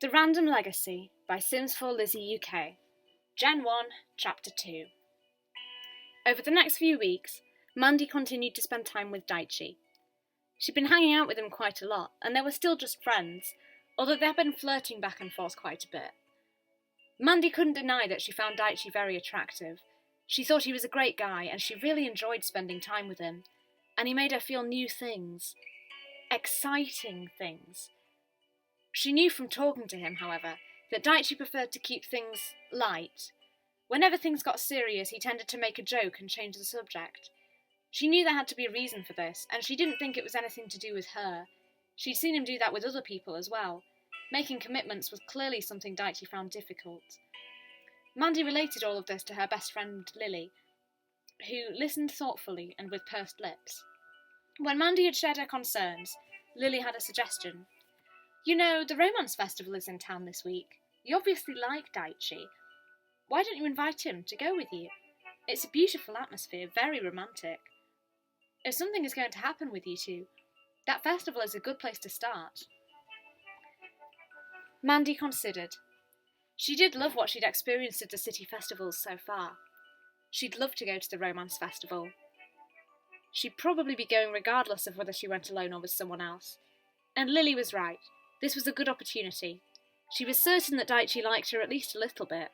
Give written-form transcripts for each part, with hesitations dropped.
The Random Legacy by Sims 4 Lizzie UK. Gen 1, Chapter 2. Over the next few weeks, Mandi continued to spend time with Daichi. She'd been hanging out with him quite a lot, and they were still just friends, although they had been flirting back and forth quite a bit. Mandi couldn't deny that she found Daichi very attractive. She thought he was a great guy, and she really enjoyed spending time with him, and he made her feel new things. Exciting things. She knew from talking to him, however, that Daichi preferred to keep things light. Whenever things got serious, he tended to make a joke and change the subject. She knew there had to be a reason for this, and she didn't think it was anything to do with her. She'd seen him do that with other people as well. Making commitments was clearly something Daichi found difficult. Mandi related all of this to her best friend Lily, who listened thoughtfully and with pursed lips. When Mandi had shared her concerns, Lily had a suggestion. You know, the Romance Festival is in town this week. You obviously like Daichi. Why don't you invite him to go with you? It's a beautiful atmosphere, very romantic. If something is going to happen with you two, that festival is a good place to start. Mandi considered. She did love what she'd experienced at the city festivals so far. She'd love to go to the Romance Festival. She'd probably be going regardless of whether she went alone or with someone else. And Lily was right. This was a good opportunity. She was certain that Daichi liked her at least a little bit.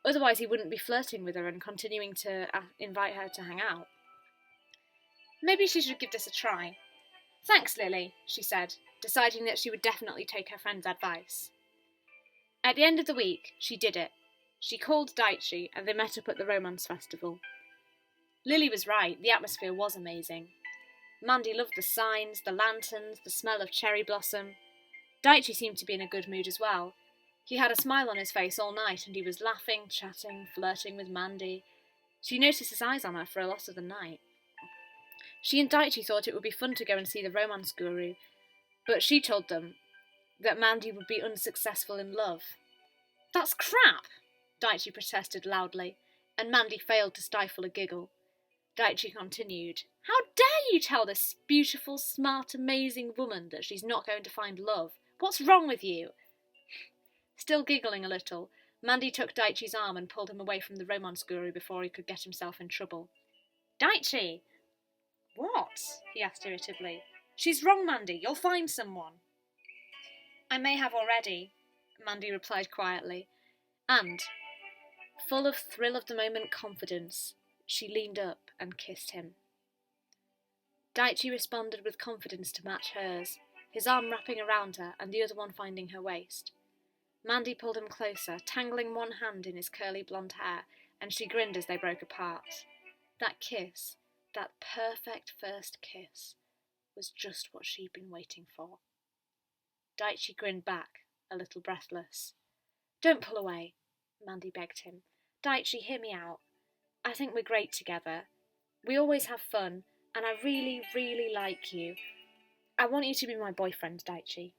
Otherwise he wouldn't be flirting with her and continuing to invite her to hang out. Maybe she should give this a try. Thanks, Lily, she said, deciding that she would definitely take her friend's advice. At the end of the week, she did it. She called Daichi and they met up at the Romance Festival. Lily was right, the atmosphere was amazing. Mandi loved the signs, the lanterns, the smell of cherry blossom. Daichi seemed to be in a good mood as well. He had a smile on his face all night and he was laughing, chatting, flirting with Mandi. She noticed his eyes on her for a lot of the night. She and Daichi thought it would be fun to go and see the romance guru, but she told them that Mandi would be unsuccessful in love. That's crap, Daichi protested loudly, and Mandi failed to stifle a giggle. Daichi continued, How dare you tell this beautiful, smart, amazing woman that she's not going to find love? What's wrong with you? Still giggling a little, Mandi took Daichi's arm and pulled him away from the romance guru before he could get himself in trouble. Daichi! What? He asked irritably. She's wrong, Mandi. You'll find someone. I may have already, Mandi replied quietly, and, full of thrill-of-the-moment confidence, she leaned up and kissed him. Daichi responded with confidence to match hers, his arm wrapping around her and the other one finding her waist. Mandi pulled him closer, tangling one hand in his curly blonde hair, and she grinned as they broke apart. That kiss, that perfect first kiss, was just what she'd been waiting for. Daichi grinned back, a little breathless. Don't pull away, Mandi begged him. Daichi, hear me out. I think we're great together. We always have fun, and I really, really like you. I want you to be my boyfriend, Daichi.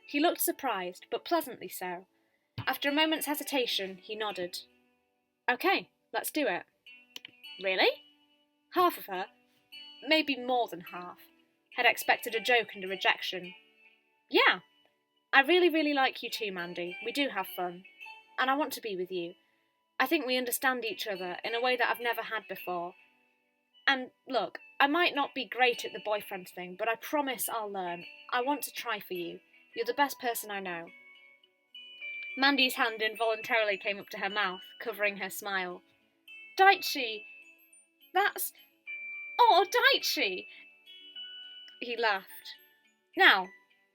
He looked surprised, but pleasantly so. After a moment's hesitation, he nodded. Okay, let's do it. Really? Half of her, maybe more than half, had expected a joke and a rejection. Yeah, I really, really like you too, Mandi. We do have fun. And I want to be with you. I think we understand each other in a way that I've never had before. And look, I might not be great at the boyfriend thing, but I promise I'll learn. I want to try for you. You're the best person I know. Mandi's hand involuntarily came up to her mouth, covering her smile. Daichi, that's... Oh, Daichi! He laughed. Now,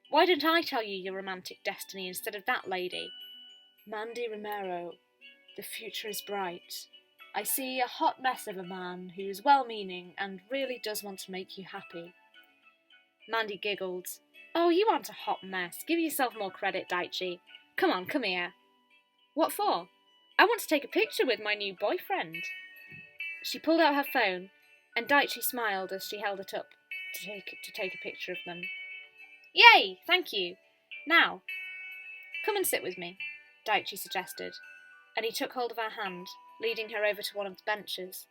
why didn't I tell you your romantic destiny instead of that lady? Mandi Romero, the future is bright. I see a hot mess of a man who's well-meaning and really does want to make you happy. Mandi giggled. Oh, you aren't a hot mess. Give yourself more credit, Daichi. Come on, come here. What for? I want to take a picture with my new boyfriend. She pulled out her phone, and Daichi smiled as she held it up to take a picture of them. Yay, thank you. Now, come and sit with me, Daichi suggested, and he took hold of her hand, leading her over to one of the benches.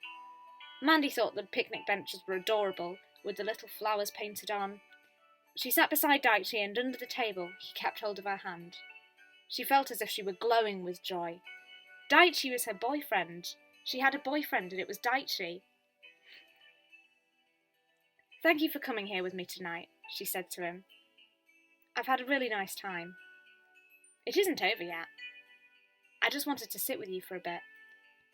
Mandi thought the picnic benches were adorable, with the little flowers painted on. She sat beside Daichi, and under the table he kept hold of her hand. She felt as if she were glowing with joy. Daichi was her boyfriend. She had a boyfriend, and it was Daichi. "Thank you for coming here with me tonight," she said to him. "I've had a really nice time. It isn't over yet. I just wanted to sit with you for a bit.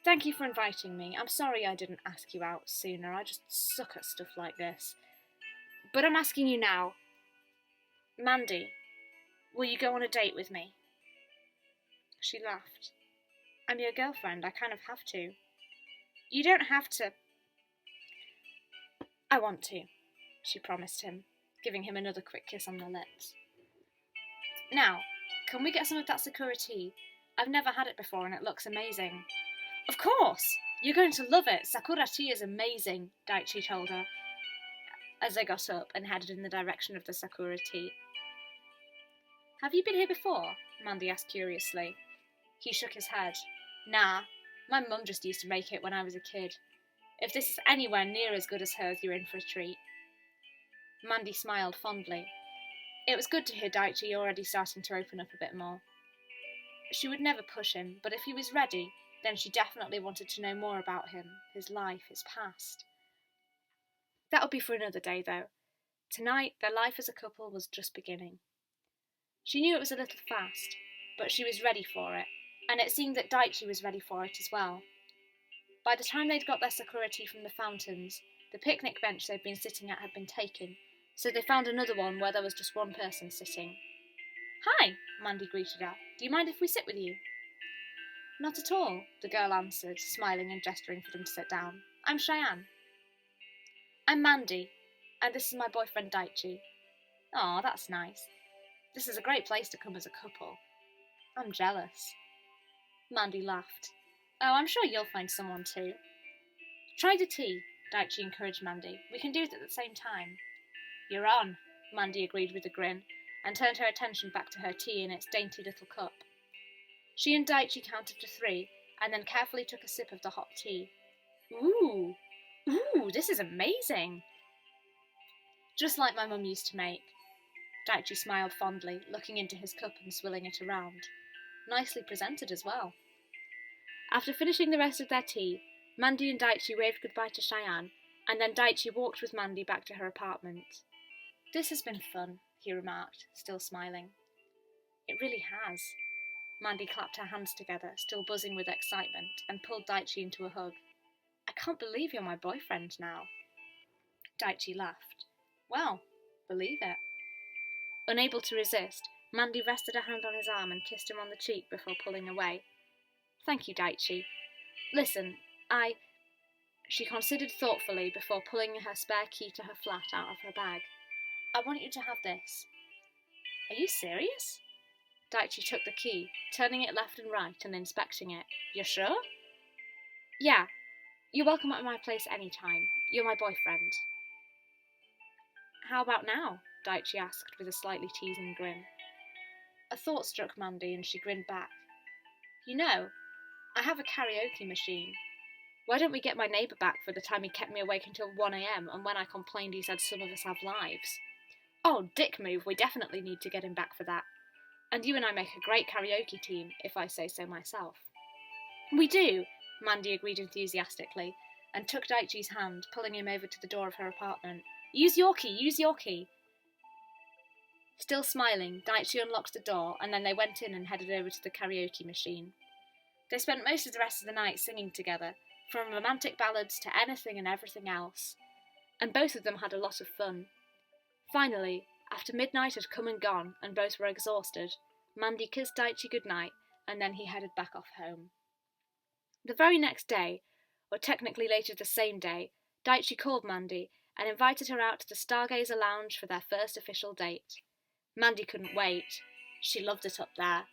Thank you for inviting me. I'm sorry I didn't ask you out sooner. I just suck at stuff like this. But I'm asking you now. Mandi, will you go on a date with me?" She laughed. "I'm your girlfriend. I kind of have to." "You don't have to." "I want to," she promised him, giving him another quick kiss on the lips. "Now, can we get some of that Sakura tea? I've never had it before and it looks amazing." "Of course! You're going to love it. Sakura tea is amazing," Daichi told her, as they got up and headed in the direction of the Sakura tea. "Have you been here before?" Mandi asked curiously. He shook his head. "Nah, my mum just used to make it when I was a kid. If this is anywhere near as good as hers, you're in for a treat." Mandi smiled fondly. It was good to hear Daichi already starting to open up a bit more. She would never push him, but if he was ready, then she definitely wanted to know more about him, his life, his past. That would be for another day, though. Tonight, their life as a couple was just beginning. She knew it was a little fast, but she was ready for it, and it seemed that Daichi was ready for it as well. By the time they'd got their Sakura tea from the fountains, the picnic bench they'd been sitting at had been taken, so they found another one where there was just one person sitting. "Hi," Mandi greeted her. "Do you mind if we sit with you?" "Not at all," the girl answered, smiling and gesturing for them to sit down. "I'm Cheyenne." "I'm Mandi, and this is my boyfriend Daichi." "Aw, that's nice. This is a great place to come as a couple. I'm jealous." Mandi laughed. "Oh, I'm sure you'll find someone too." "Try the tea," Daichi encouraged Mandi. "We can do it at the same time." "You're on," Mandi agreed with a grin, and turned her attention back to her tea in its dainty little cup. She and Daichi counted to 3, and then carefully took a sip of the hot tea. Ooh, this is amazing. "Just like my mum used to make." Daichi smiled fondly, looking into his cup and swilling it around. Nicely presented as well. After finishing the rest of their tea, Mandi and Daichi waved goodbye to Cheyenne, and then Daichi walked with Mandi back to her apartment. "This has been fun," he remarked, still smiling. "It really has." Mandi clapped her hands together, still buzzing with excitement, and pulled Daichi into a hug. "I can't believe you're my boyfriend now." Daichi laughed. "Well, believe it." Unable to resist, Mandi rested a hand on his arm and kissed him on the cheek before pulling away. "Thank you, Daichi. Listen, She considered thoughtfully before pulling her spare key to her flat out of her bag. "I want you to have this." "Are you serious?" Daichi took the key, turning it left and right and inspecting it. "You're sure?" "Yeah. You're welcome at my place any time. You're my boyfriend." "How about now?" Daichi asked with a slightly teasing grin. A thought struck Mandi and she grinned back. "You know, I have a karaoke machine. Why don't we get my neighbour back for the time he kept me awake until 1 a.m. and when I complained he said some of us have lives? Oh, dick move, we definitely need to get him back for that. And you and I make a great karaoke team, if I say so myself." "We do," Mandi agreed enthusiastically, and took Daichi's hand, pulling him over to the door of her apartment. Use your key. Still smiling, Daichi unlocked the door, and then they went in and headed over to the karaoke machine. They spent most of the rest of the night singing together, from romantic ballads to anything and everything else, and both of them had a lot of fun. Finally, after midnight had come and gone, and both were exhausted, Mandi kissed Daichi goodnight, and then he headed back off home. The very next day, or technically later the same day, Daichi called Mandi and invited her out to the Stargazer Lounge for their first official date. Mandi couldn't wait. She loved it up there.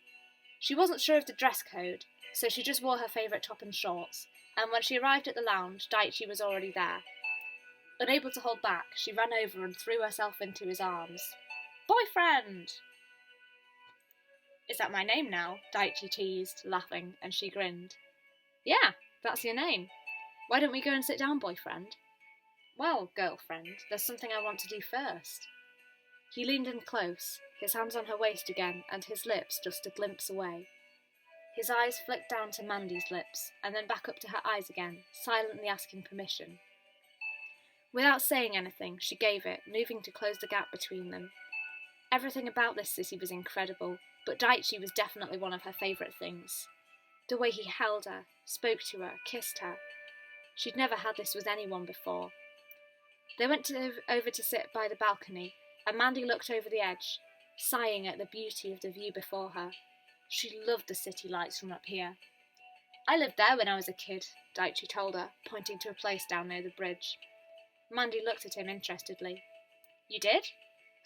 She wasn't sure of the dress code, so she just wore her favourite top and shorts, and when she arrived at the lounge, Daichi was already there. Unable to hold back, she ran over and threw herself into his arms. "Boyfriend!" "Is that my name now?" Daichi teased, laughing, and she grinned. "Yeah, that's your name. Why don't we go and sit down, boyfriend?" "Well, girlfriend, there's something I want to do first." He leaned in close, his hands on her waist again, and his lips just a glimpse away. His eyes flicked down to Mandy's lips, and then back up to her eyes again, silently asking permission. Without saying anything, she gave it, moving to close the gap between them. Everything about this city was incredible, but Daichi was definitely one of her favourite things. The way he held her, spoke to her, kissed her. She'd never had this with anyone before. They went over to sit by the balcony, and Mandy looked over the edge, sighing at the beauty of the view before her. She loved the city lights from up here. I lived there when I was a kid, Daichi told her, pointing to a place down near the bridge. Mandy looked at him interestedly. You did?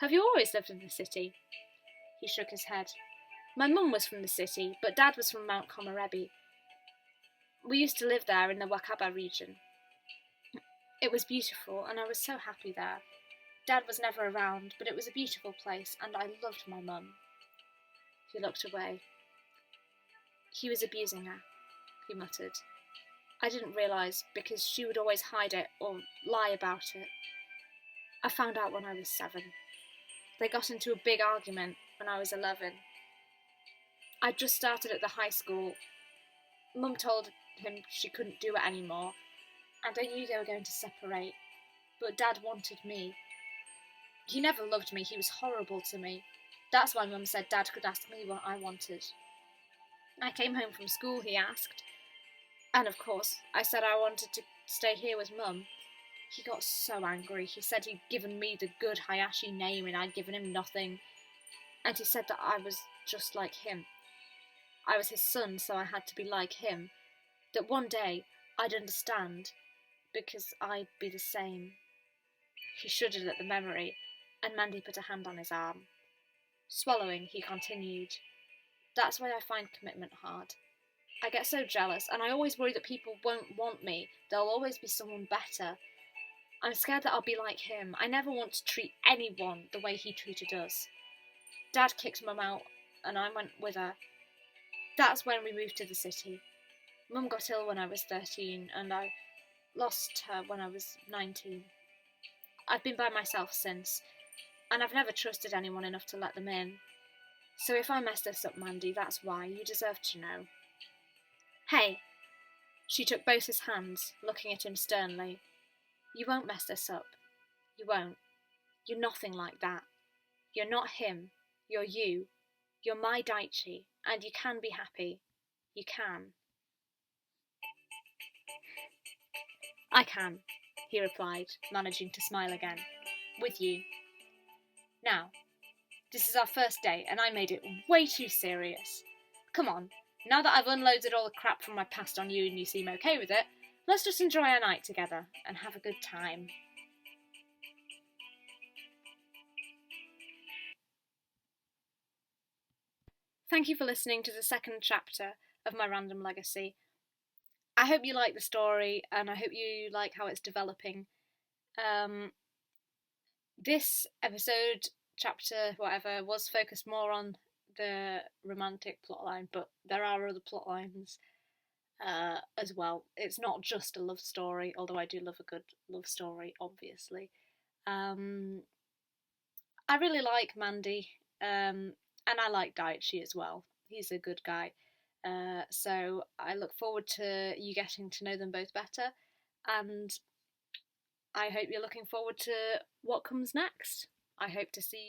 Have you always lived in the city? He shook his head. My mum was from the city, but Dad was from Mount Komorebi. We used to live there in the Wakaba region. It was beautiful, and I was so happy there. Dad was never around, but it was a beautiful place, and I loved my mum. He looked away. He was abusing her, he muttered. I didn't realise, because she would always hide it or lie about it. I found out when I was 7. They got into a big argument when I was 11. I'd just started at the high school. Mum told him she couldn't do it anymore, and I knew they were going to separate. But Dad wanted me. He never loved me, he was horrible to me. That's why Mum said Dad could ask me what I wanted. I came home from school, he asked. And of course, I said I wanted to stay here with Mum. He got so angry. He said he'd given me the good Hayashi name and I'd given him nothing. And he said that I was just like him. I was his son, so I had to be like him. That one day I'd understand, because I'd be the same. He shuddered at the memory, and Mandy put a hand on his arm. Swallowing, he continued. That's why I find commitment hard. I get so jealous, and I always worry that people won't want me. There'll always be someone better. I'm scared that I'll be like him. I never want to treat anyone the way he treated us. Dad kicked Mum out, and I went with her. That's when we moved to the city. Mum got ill when I was 13, and I lost her when I was 19. I've been by myself since, and I've never trusted anyone enough to let them in. So if I mess this up, Mandy, that's why. You deserve to know. Hey! She took both his hands, looking at him sternly. You won't mess this up. You won't. You're nothing like that. You're not him. You're you. You're my Daichi, and you can be happy. You can. I can, he replied, managing to smile again. With you. Now, this is our first date, and I made it way too serious. Come on, now that I've unloaded all the crap from my past on you and you seem okay with it, let's just enjoy our night together and have a good time. Thank you for listening to the second chapter of my random legacy. I hope you like the story, and I hope you like how it's developing. This episode, chapter whatever, was focused more on the romantic plotline, but there are other plotlines as well. It's not just a love story, although I do love a good love story, obviously. I really like Mandi, and I like Daichi as well. He's a good guy. So I look forward to you getting to know them both better, and I hope you're looking forward to what comes next. I hope to see